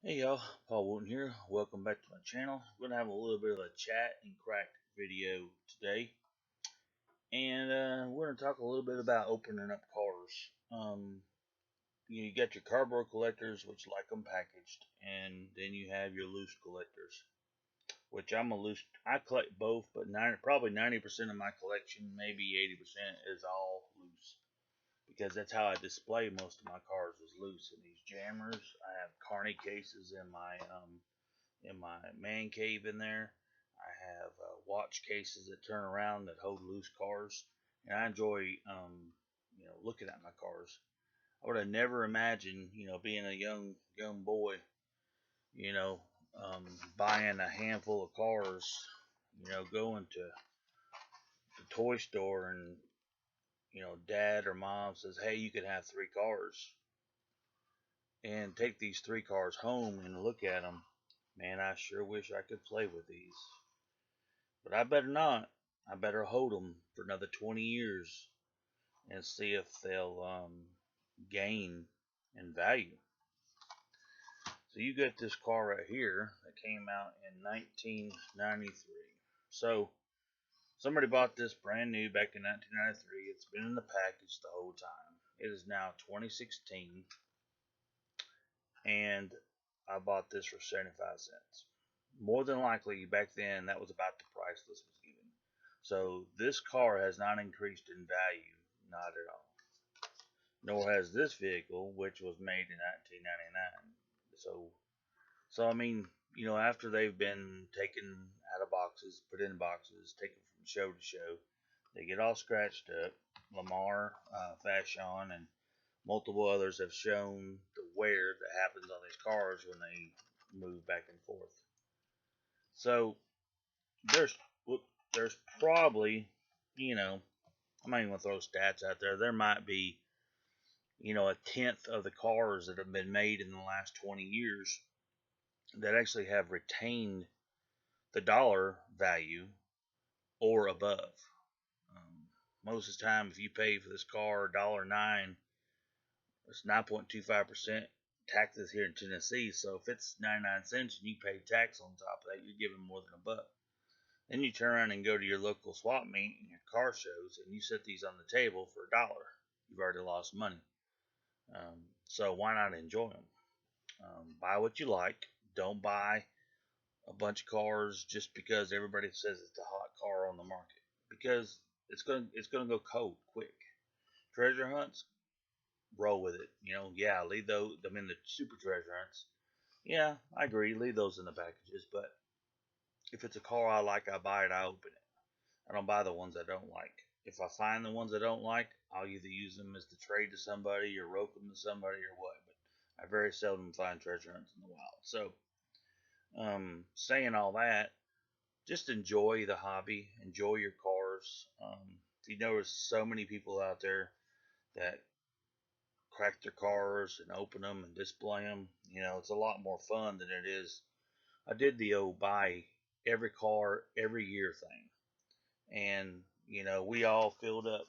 Hey y'all, Paul Wooten here. Welcome back to my channel. We're gonna have a little bit of a chat and crack video today, and we're gonna talk a little bit about opening up cars. You got your cardboard collectors, which like them packaged, and then you have your loose collectors, which I'm a loose. I collect both, but probably 90% of my collection, maybe 80%, is all loose because that's how I display most of my cars is loose. In these jammers, I have carny cases in my man cave in there. I have watch cases that turn around that hold loose cars, and I enjoy looking at my cars. I would have never imagined being a young boy, you know um, buying a handful of cars, going to the toy store and dad or mom says, hey, you can have three cars and take these three cars home and look at them. Man, I sure wish I could play with these. But I better not. I better hold them for another 20 years and see if they'll gain in value. So you got this car right here that came out in 1993. So somebody bought this brand new back in 1993. It's been in the package the whole time. It is now 2016, and I bought this for 75 cents. More than likely, back then, that was about the price this was given. So this car has not increased in value, not at all. Nor has this vehicle, which was made in 1999. So I mean, after they've been taken out of boxes, put in boxes, taken from show to show, they get all scratched up. Lamar, Fashion, and multiple others have shown the wear that happens on these cars when they move back and forth. So there's there's probably, you know, I'm not even gonna throw stats out there. There might be, a tenth of the cars that have been made in the last 20 years that actually have retained the dollar value or above. Um, Most of the time, if you pay for this car $1.09, it's 9.25% taxes here in Tennessee. So if it's 99 cents and you pay tax on top of that, you're giving more than a buck. Then you turn around and go to your local swap meet and your car shows, and you set these on the table for $1. You've already lost money. So why not enjoy them? Buy what you like. Don't buy a bunch of cars just because everybody says it's a hot car on the market, because it's gonna go cold quick. Treasure hunts, roll with it. Yeah, leave those. I mean the super treasure hunts. Yeah, I agree. Leave those in the packages. But if it's a car I like, I buy it. I open it. I don't buy the ones I don't like. If I find the ones I don't like, I'll either use them as the trade to somebody or rope them to somebody or what. But I very seldom find treasure hunts in the wild. So, saying all that, just enjoy the hobby, enjoy your cars. You notice so many people out there that crack their cars and open them and display them. It's a lot more fun than it is. I did the old buy every car every year thing, and we all filled up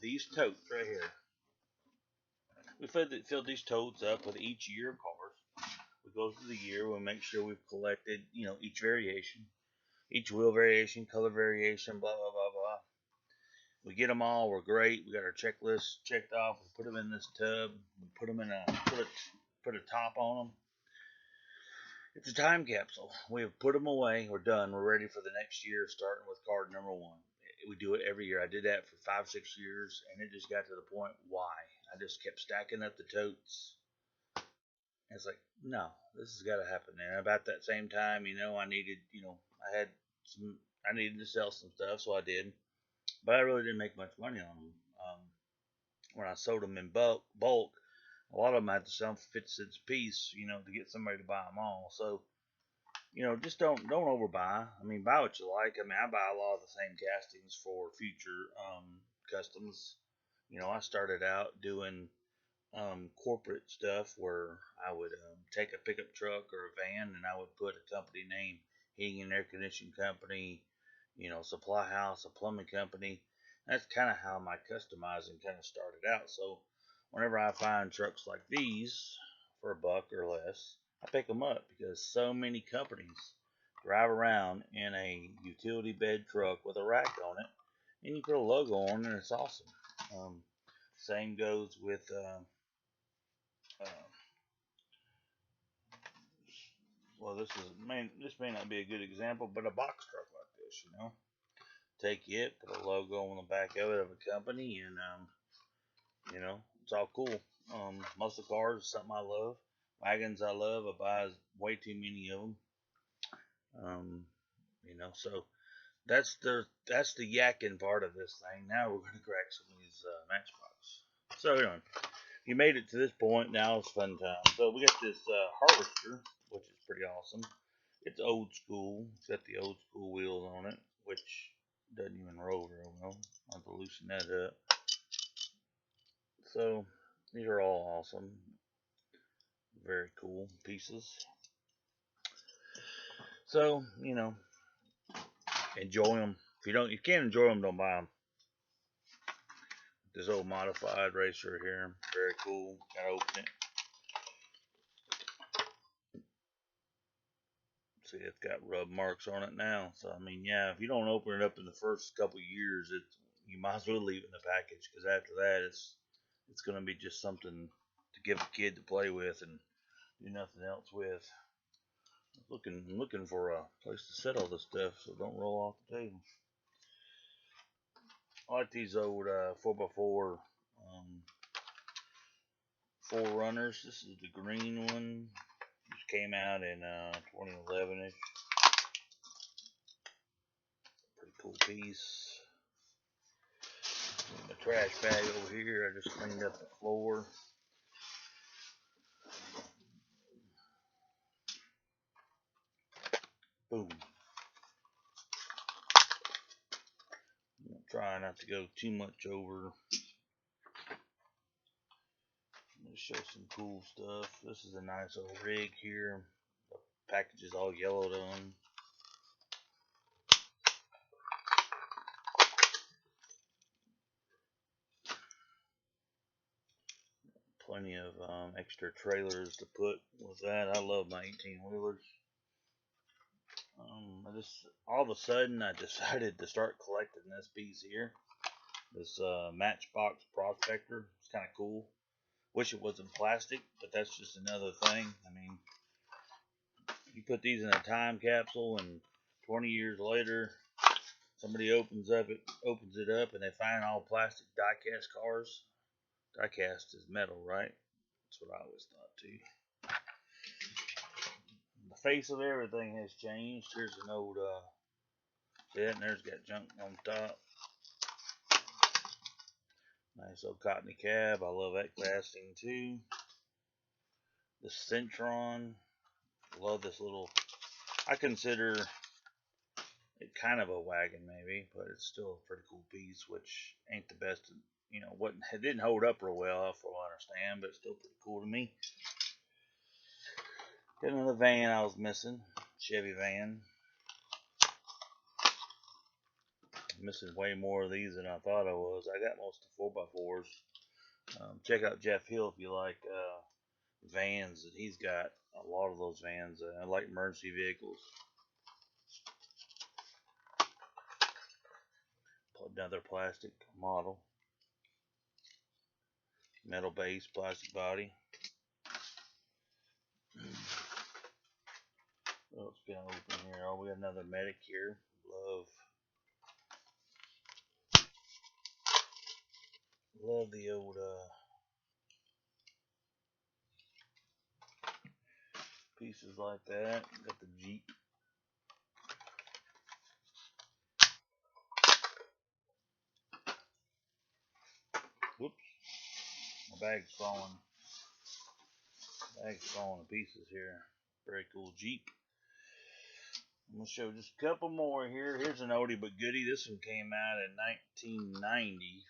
these totes right here. We filled these totes up with each year of cars. We go through the year. We make sure we've collected, each variation, each wheel variation, color variation, blah blah blah blah. We get them all. We're great. We got our checklist checked off. We put them in this tub. We put them in put a top on them. It's a time capsule. We have put them away. We're done. We're ready for the next year, starting with card number one. We do it every year. I did that for 5, 6 years, and it just got to the point. Why? I just kept stacking up the totes. And it's like, no, this has got to happen. And about that same time, I needed, I had I needed to sell some stuff, so I did. But I really didn't make much money on them. When I sold them in bulk, a lot of them I had to sell them for 50 cents a piece, to get somebody to buy them all. So, just don't overbuy. I mean, buy what you like. I mean, I buy a lot of the same castings for future customs. I started out doing corporate stuff where I would take a pickup truck or a van and I would put a company name, heating and air conditioning company, supply house, a plumbing company. That's kind of how my customizing kind of started out. So whenever I find trucks like these for a buck or less, I pick them up because so many companies drive around in a utility bed truck with a rack on it, and you put a logo on it, and it's awesome. Um, Same goes with uh, well, this may not be a good example, but a box truck like this, take it, put a logo on the back of it of a company, and it's all cool. Muscle cars is something I love. Wagons I love. I buy way too many of them. Um, so that's the yakking part of this thing. Now we're gonna crack some of these Matchbox. So you made it to this point. Now it's fun time. So we got this harvester, which is pretty awesome. It's old school. It's got the old school wheels on it, which doesn't even roll very well. I'll have to loosen that up. So these are all awesome. Very cool pieces. So enjoy them. If you can't enjoy them, don't buy them. This old modified racer here, very cool. Gotta open it. See, it's got rub marks on it now. So I mean, yeah, if you don't open it up in the first couple of years, you might as well leave it in the package because after that, it's gonna be just something to give a kid to play with and do nothing else with. I'm looking for a place to set all this stuff so don't roll off the table. I like these old 4x4 Forerunners. This is the green one. This came out in 2011ish. Pretty cool piece. My trash bag over here. I just cleaned up the floor. Boom. I'm try not to go too much over. I'm gonna show some cool stuff. This is a nice old rig here. The package is all yellowed on. Plenty of extra trailers to put with that. I love my 18 wheelers. I just all of a sudden I decided to start collecting this piece here. This Matchbox Prospector. It's kind of cool. Wish it wasn't plastic, but that's just another thing. I mean, you put these in a time capsule, and 20 years later, somebody opens it up, and they find all plastic die-cast cars. Die-cast is metal, right? That's what I always thought too. The face of everything has changed. Here's an old set, and there's got junk on top. Nice old cottony cab. I love that casting too. The Centron. Love this little. I consider it kind of a wagon maybe, but it's still a pretty cool piece, which ain't the best. It didn't hold up real well, from what I understand, but it's still pretty cool to me. Got another van I was missing, Chevy van. Missing way more of these than I thought I was. I got most of the 4x4s. Check out Jeff Hill if you like vans that he's got. A lot of those vans. I like emergency vehicles. Another plastic model. Metal base, plastic body. What else can I open here? Oh, we got another medic here. Love the old pieces like that. Got the Jeep. Whoops. My bag's falling. Bag's falling to pieces here. Very cool Jeep. I'm going to show just a couple more here. Here's an oldie but goodie. This one came out in 1990.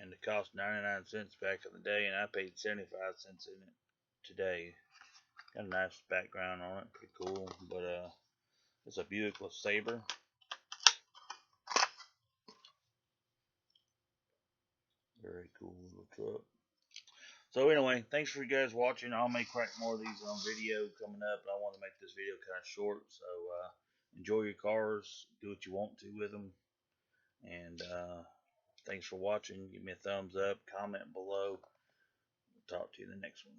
And it cost 99 cents back in the day, and I paid 75 cents in it today. Got a nice background on it, pretty cool. But it's a Buick LeSabre. Very cool little truck. So anyway, thanks for you guys watching. I'll make crack more of these on video coming up, but I want to make this video kind of short. So enjoy your cars, do what you want to with them, and thanks for watching. Give me a thumbs up, comment below. Talk to you in the next one.